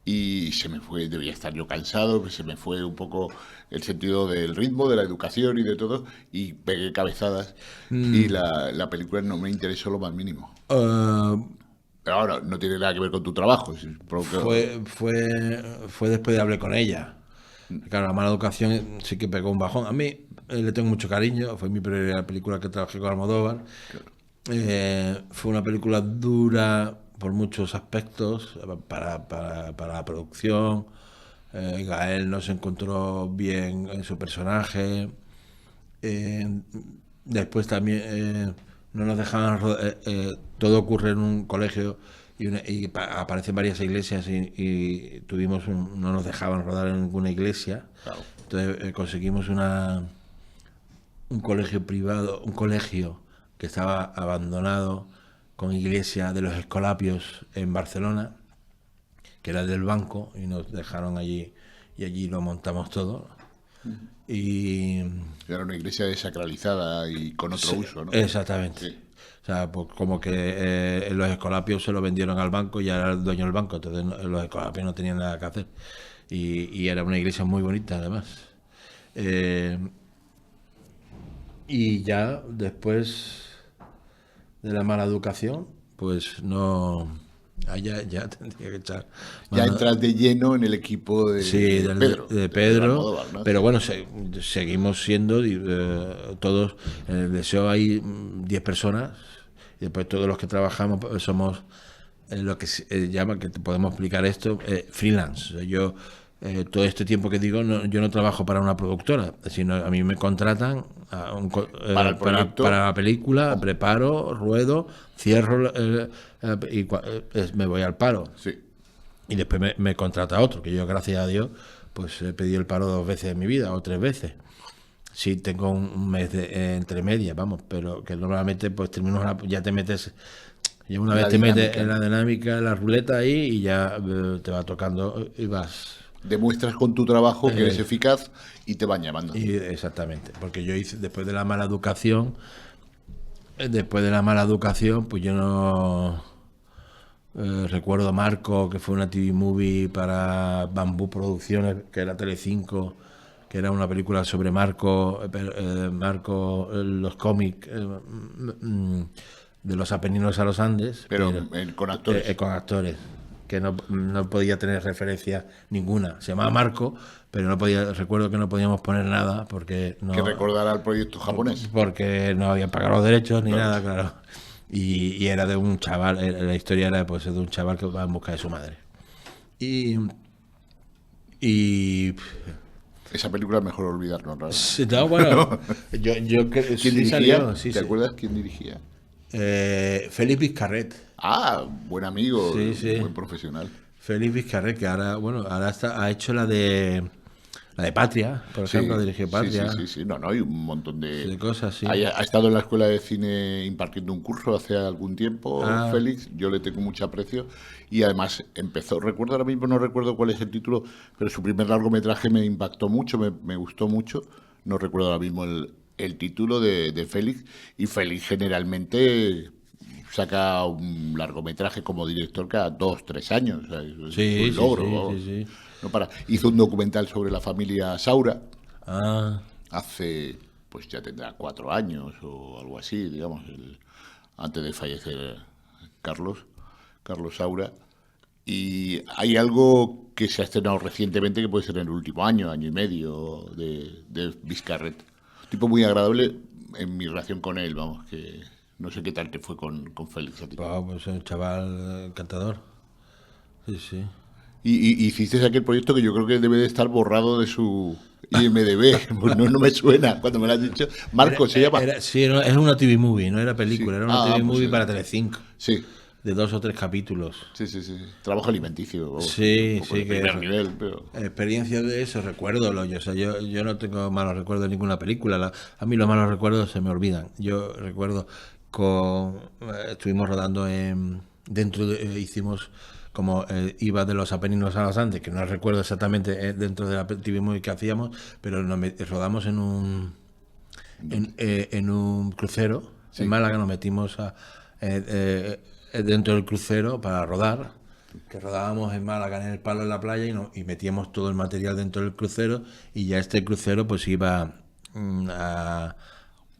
y se me fue, debía estar yo cansado, se me fue un poco el sentido del ritmo, de la educación y de todo, y pegué cabezadas, y la película no me interesó lo más mínimo. Pero ahora, no tiene nada que ver con tu trabajo. Fue después de hablar con ella. Claro, La Mala Educación sí que pegó un bajón. A mí le tengo mucho cariño, fue mi primera película que trabajé con Almodóvar. Fue una película dura por muchos aspectos para la producción. Gael no se encontró bien en su personaje. Después también no nos dejaban todo ocurre en un colegio y aparecen varias iglesias y no nos dejaban rodar en ninguna iglesia. Claro. Entonces conseguimos un colegio privado, un colegio que estaba abandonado con iglesia de los Escolapios en Barcelona, que era del banco, y nos dejaron allí, y allí lo montamos todo. Y Era una iglesia desacralizada y con otro uso, ¿no? exactamente. Sí. O sea, pues como que los Escolapios se lo vendieron al banco y ya era el dueño del banco, entonces los Escolapios no tenían nada que hacer. Y era una iglesia muy bonita, además. Y ya después de la mala educación, pues no... ya tendría que echar Ya mano. entras de lleno en el equipo de, Sí, de Pedro. de de Pedro, Almodóvar, ¿no? pero bueno, seguimos siendo todos, en el deseo hay 10 personas, y después todos los que trabajamos pues, somos lo que se llama, que te podemos explicar esto, freelance. O sea, yo, todo este tiempo que digo, yo no trabajo para una productora, sino a mí me contratan Para el proyecto. para la película, preparo, ruedo, cierro y me voy al paro. Sí. Y después me contrata otro, que yo, gracias a Dios, pues he pedido el paro 2 veces en mi vida, o 3 veces. Sí, tengo un mes entre medias, vamos, pero que normalmente pues termino, ya te metes, ya una La vez te metes dinámica. en la dinámica, en la ruleta ahí, y ya te va tocando y vas. Demuestras con tu trabajo que eres eficaz y te van llamando. Exactamente, porque yo hice, después de la mala educación, pues yo no... recuerdo Marco, que fue una TV movie para Bambú Producciones, que era Telecinco, que era una película sobre Marco, los cómics de los Apeninos a los Andes, Pero con actores. con actores, que no podía tener referencia ninguna. Se llamaba Marco, pero recuerdo que no podíamos poner nada porque no... Que recordará el proyecto japonés. Porque no habían pagado los derechos ni nada, claro. Y era de un chaval, la historia era pues de un chaval que va en busca de su madre. Y Esa película es mejor olvidarnos, ¿no? no, bueno, yo que ¿Quién sí dirigía? salió, sí, ¿Te sí. acuerdas quién dirigía? Félix Vizcarret. Ah, buen amigo, Sí, sí. buen profesional. Félix Vizcarret, que ahora ha hecho la de Patria, por ejemplo, ha dirigido Patria. Sí. No, hay un montón de cosas, sí. Ha estado en la escuela de cine impartiendo un curso hace algún tiempo, Félix. Yo le tengo mucho aprecio. Y además recuerdo ahora mismo, no recuerdo cuál es el título, pero su primer largometraje me impactó mucho, me gustó mucho. No recuerdo ahora mismo el título de Félix. Y Félix generalmente saca un largometraje como director cada 2-3 años. O sea, es un logro. Vamos. Sí. No para. Hizo un documental sobre la familia Saura Ah, hace, pues ya tendrá 4 años o algo así, digamos, antes de fallecer Carlos Saura. Y hay algo que se ha estrenado recientemente, que puede ser en el último año y medio, de Vizcarret. Tipo muy agradable en mi relación con él, vamos, que no sé qué tal te fue con Félix. A ti. pues un chaval encantador. Sí. Y hiciste aquel proyecto que yo creo que debe de estar borrado de su IMDb, pues no me suena cuando me lo has dicho. Marco se llama. Sí, es una TV movie, no era película, Sí. era una TV pues movie sí. para Telecinco, Sí, de 2 o 3 capítulos. sí. Trabajo alimenticio. vamos, Sí, un poco sí, de que primer eso. nivel, pero... Experiencias de eso, recuerdo. O sea, yo no tengo malos recuerdos de ninguna película. A mí los malos recuerdos se me olvidan. Yo recuerdo estuvimos rodando hicimos como iba de los Apeninos a los Andes, que no recuerdo exactamente dentro de la TV movie que hacíamos, pero rodamos en un crucero. Sí. En Málaga nos metimos dentro del crucero para rodar, que rodábamos en Málaga en el Palo en la playa y metíamos todo el material dentro del crucero, y ya este crucero pues iba a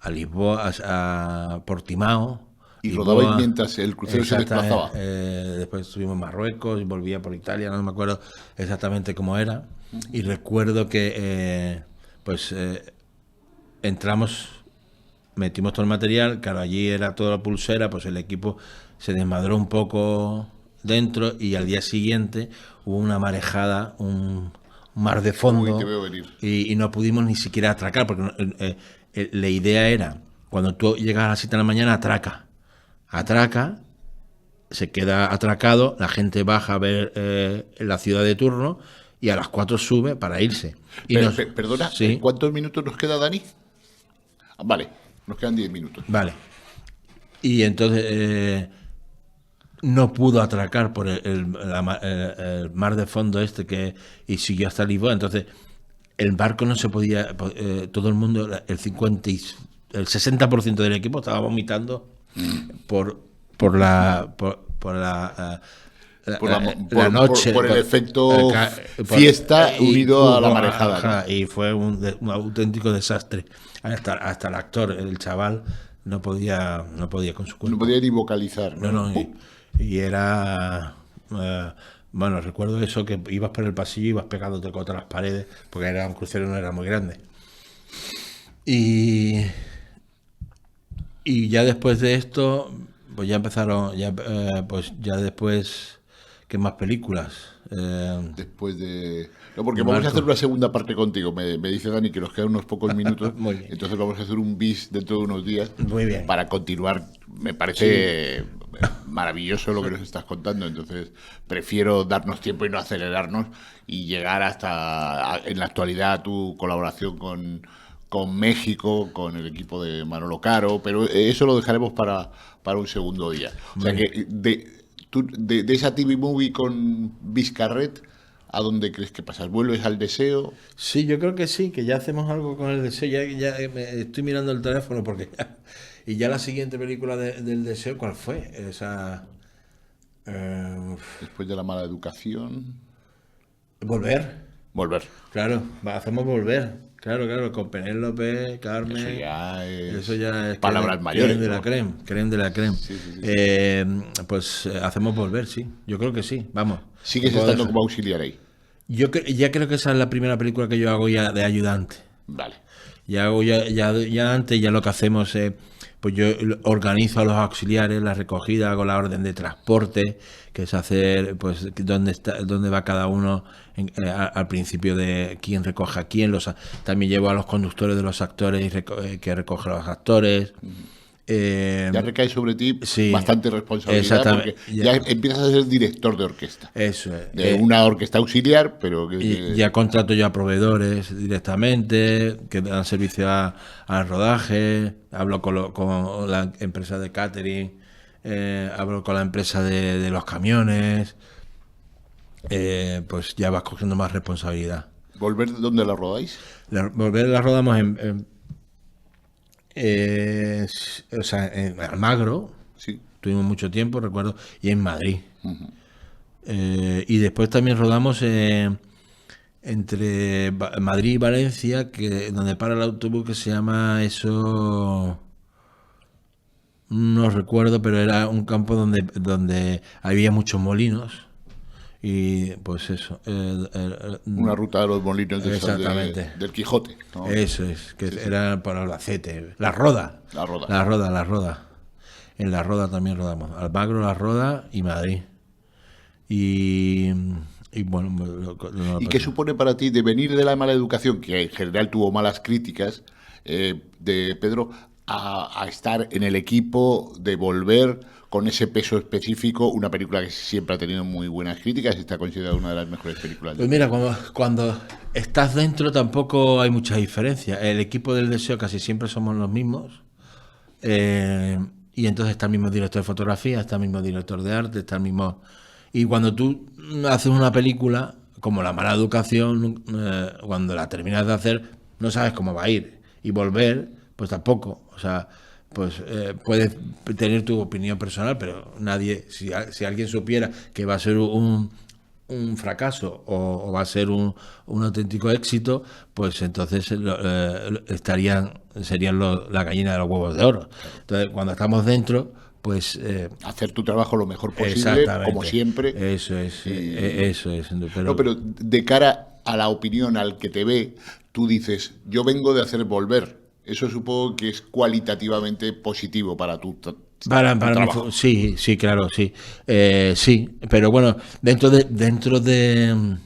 Lisboa, a Portimao. Y Lisboa, rodabais mientras el crucero se exactamente, desplazaba. Después estuvimos en Marruecos y volvía por Italia, no me acuerdo exactamente cómo era. Y recuerdo que entramos, metimos todo el material, claro, allí era toda la pulsera, pues el equipo se desmadró un poco dentro, y al día siguiente hubo una marejada, un mar de fondo. Uy, te veo venir. Y no pudimos ni siquiera atracar, porque la idea era, cuando tú llegas a las 7 de la mañana, atraca, se queda atracado, la gente baja a ver la ciudad de turno, y a las 4 sube para irse. Y Perdona, sí, ¿cuántos minutos nos queda, Dani? Vale, nos quedan 10 minutos. vale. Y entonces no pudo atracar por el mar de fondo y siguió hasta Lisboa. Entonces el barco no se podía, todo el mundo, el 60% del equipo estaba vomitando por la noche, por el efecto fiesta unido a la marejada. Ajá, y fue un auténtico desastre. Hasta el actor, el chaval, no podía con su cuerpo. No podía ni vocalizar. No, y era... bueno, recuerdo eso, que ibas por el pasillo y ibas pegándote contra las paredes, porque era un crucero, no era muy grande. Y ya después de esto, pues ya empezaron, pues ya después, ¿qué más películas? Después de... No, porque vamos a hacer una segunda parte contigo. Me dice Dani que nos quedan unos pocos minutos. Muy bien. Entonces vamos a hacer un bis dentro de unos días. Muy bien. Para continuar. Me parece maravilloso lo que nos estás contando. Entonces prefiero darnos tiempo y no acelerarnos y llegar hasta, en la actualidad, tu colaboración con México, con el equipo de Manolo Caro. Pero eso lo dejaremos para un segundo día. O sea que de esa TV Movie con Vizcarret, ¿a dónde crees que pasas? ¿Vuelves al Deseo? Sí, yo creo que sí, que ya hacemos algo con el Deseo. Ya estoy mirando el teléfono porque y ya la siguiente película del Deseo, ¿cuál fue? Esa... Después de La mala educación. ¿Volver? Claro, hacemos Volver. Claro, con Penélope, Carmen. Eso ya es palabras mayores. Creme de la creme. Sí. Pues hacemos Volver, sí. Yo creo que sí, vamos. ¿Sigues estando como auxiliar ahí? Ya creo que esa es la primera película que yo hago ya de ayudante. Vale. Ya hago ya antes, ya lo que hacemos es, pues yo organizo a los auxiliares, la recogida, hago la orden de transporte, que es hacer, pues, dónde va cada uno al principio de quién recoge a quién. También llevo a los conductores de los actores que recogen a los actores. Ya recae sobre ti sí, bastante responsabilidad porque ya empiezas a ser director de orquesta. Eso es. De una orquesta auxiliar, pero... Ya contrato yo a proveedores directamente, que dan servicio al rodaje, hablo con la empresa de catering, hablo con la empresa de los camiones, pues ya vas cogiendo más responsabilidad. ¿Volver dónde la rodáis? Volver la rodamos en Almagro, sí. Tuvimos mucho tiempo, recuerdo, y en Madrid. Uh-huh. Y después también rodamos entre Madrid y Valencia, donde para el autobús, que se llama eso, no recuerdo, pero era un campo donde había muchos molinos. Y pues eso. Una ruta de los molinos del Quijote, ¿no? Eso es, que era para Albacete. La Roda. En La Roda también rodamos. Almagro, La Roda y Madrid. Y bueno. ¿Y qué supone para ti de venir de La mala educación, que en general tuvo malas críticas, de Pedro, a estar en el equipo, de Volver con ese peso específico, una película que siempre ha tenido muy buenas críticas y está considerada una de las mejores películas? Pues mira, cuando estás dentro tampoco hay mucha diferencia. El equipo del Deseo casi siempre somos los mismos. Y entonces está el mismo director de fotografía, está el mismo director de arte, está el mismo... Y cuando tú haces una película, como La mala educación, cuando la terminas de hacer, no sabes cómo va a ir. Y Volver, pues tampoco. O sea, pues puedes tener tu opinión personal, pero nadie, si alguien supiera que va a ser un fracaso o va a ser un auténtico éxito, pues entonces serían la gallina de los huevos de oro. Entonces, cuando estamos dentro, pues hacer tu trabajo lo mejor posible, como siempre. Eso es. Pero de cara a la opinión, al que te ve, tú dices, yo vengo de hacer Volver. Eso supongo que es cualitativamente positivo para tu trabajo. Mí, sí, claro, sí. Sí, pero bueno, dentro del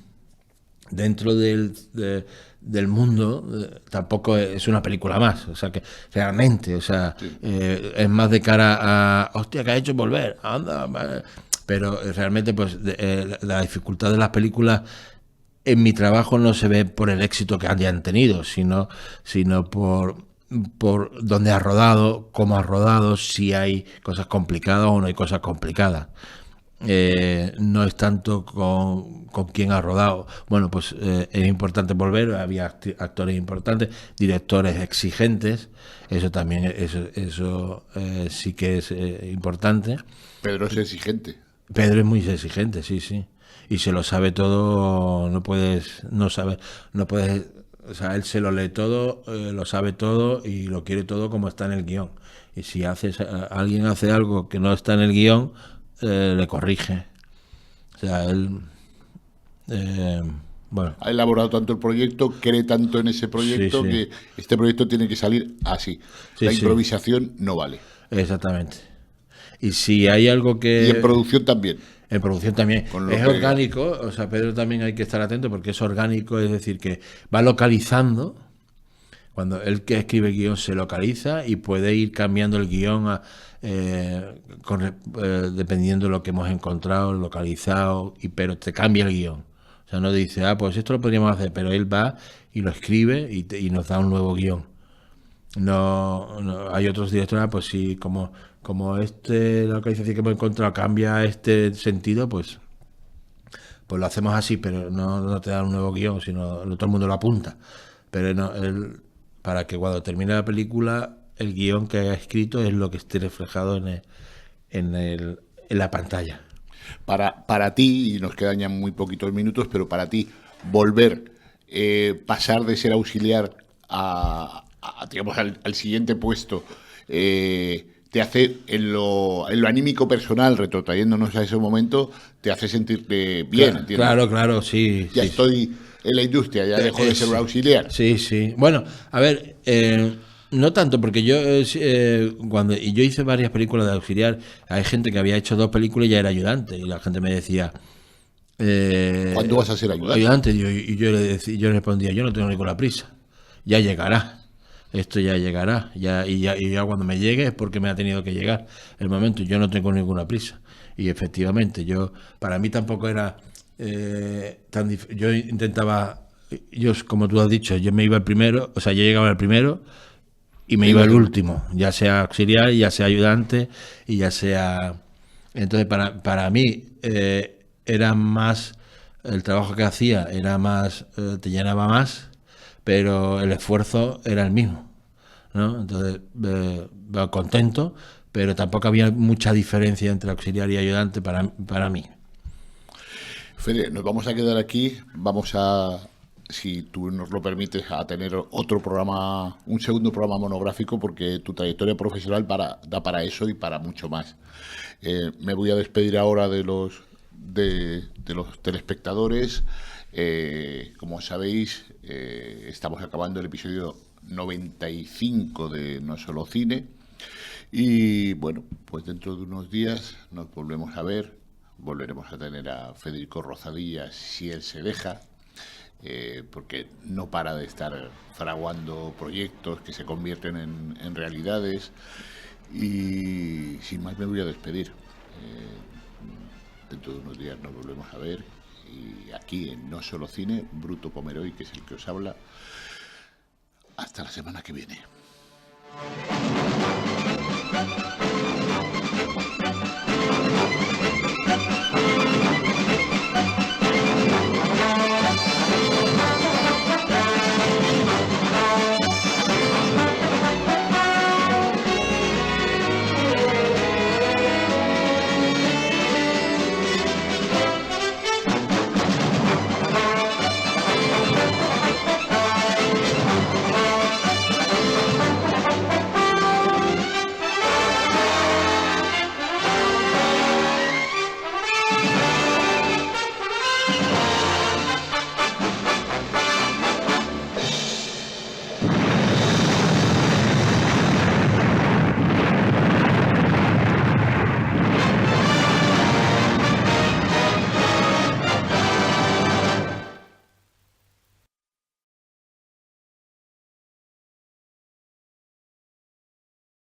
mundo tampoco es una película más. O sea, que realmente, sí. Es más de cara a, hostia, que ha hecho Volver, anda. Pero realmente, pues, la dificultad de las películas en mi trabajo no se ve por el éxito que hayan tenido, sino por dónde has rodado, cómo has rodado, si hay cosas complicadas o no hay cosas complicadas. no es tanto con quién ha rodado. Bueno, pues es importante volver, había actores importantes, directores exigentes, eso también, eso sí que es importante. Pedro es exigente. Pedro es muy exigente, sí, sí. Y se lo sabe todo, no puedes, o sea, él se lo lee todo, lo sabe todo y lo quiere todo como está en el guión. Y si alguien hace algo que no está en el guión, le corrige. O sea, él, bueno. Ha elaborado tanto el proyecto, cree tanto en ese proyecto, Sí, sí. que este proyecto tiene que salir así. Sí, La sí. improvisación no vale. Exactamente. Y si hay algo que... Y en producción también. En producción también. Con lo Es que- orgánico, o sea, Pedro también hay que estar atento porque es orgánico, es decir, que va localizando. Cuando él que escribe el guión se localiza y puede ir cambiando el guión dependiendo de lo que hemos encontrado, localizado, pero te cambia el guión. O sea, no dice, pues esto lo podríamos hacer, pero él va y lo escribe y nos da un nuevo guión. No, hay otros directores, pues sí, como la localización que hemos encontrado cambia este sentido, pues lo hacemos así, pero no te dan un nuevo guión, sino todo el mundo lo apunta. Pero no, para que cuando termine la película, el guión que haya escrito es lo que esté reflejado en la pantalla. Para ti, y nos quedan ya muy poquitos minutos, pero para ti, volver, pasar de ser auxiliar digamos, al siguiente puesto, te hace, en lo anímico personal, retrotrayéndonos a ese momento, te hace sentirte bien, ¿entiendes? Claro, sí. Ya sí, estoy en la industria, ya dejo de ser un auxiliar. Sí, sí. Bueno, a ver, no tanto, porque yo cuando yo hice varias películas de auxiliar, hay gente que había hecho 2 películas y ya era ayudante, y la gente me decía... ¿Cuándo vas a ser ayudante? Y yo le respondía, yo no tengo ninguna prisa, ya llegará. Esto ya llegará, y ya cuando me llegue es porque me ha tenido que llegar el momento, yo no tengo ninguna prisa. Y efectivamente, para mí tampoco era tan difícil. Yo intentaba, como tú has dicho, yo me iba el primero, o sea, yo llegaba el primero y me iba el último, ya sea auxiliar, ya sea ayudante, y ya sea... Entonces, para mí era más, el trabajo que hacía era más, te llenaba más, pero el esfuerzo era el mismo, ¿no? Entonces, contento, pero tampoco había mucha diferencia entre auxiliar y ayudante para mí. Fede, nos vamos a quedar aquí, vamos a, si tú nos lo permites, a tener otro programa, un segundo programa monográfico, porque tu trayectoria profesional da para eso y para mucho más. Me voy a despedir ahora de los telespectadores. Como sabéis, estamos acabando el episodio 95 de No Solo Cine, y bueno, pues dentro de unos días nos volvemos a ver, volveremos a tener a Federico Rozadilla si él se deja, porque no para de estar fraguando proyectos que se convierten en realidades. Y sin más me voy a despedir. Dentro de unos días nos volvemos a ver, y aquí en No Solo Cine, Bruto Pomeroy, que es el que os habla. Hasta la semana que viene.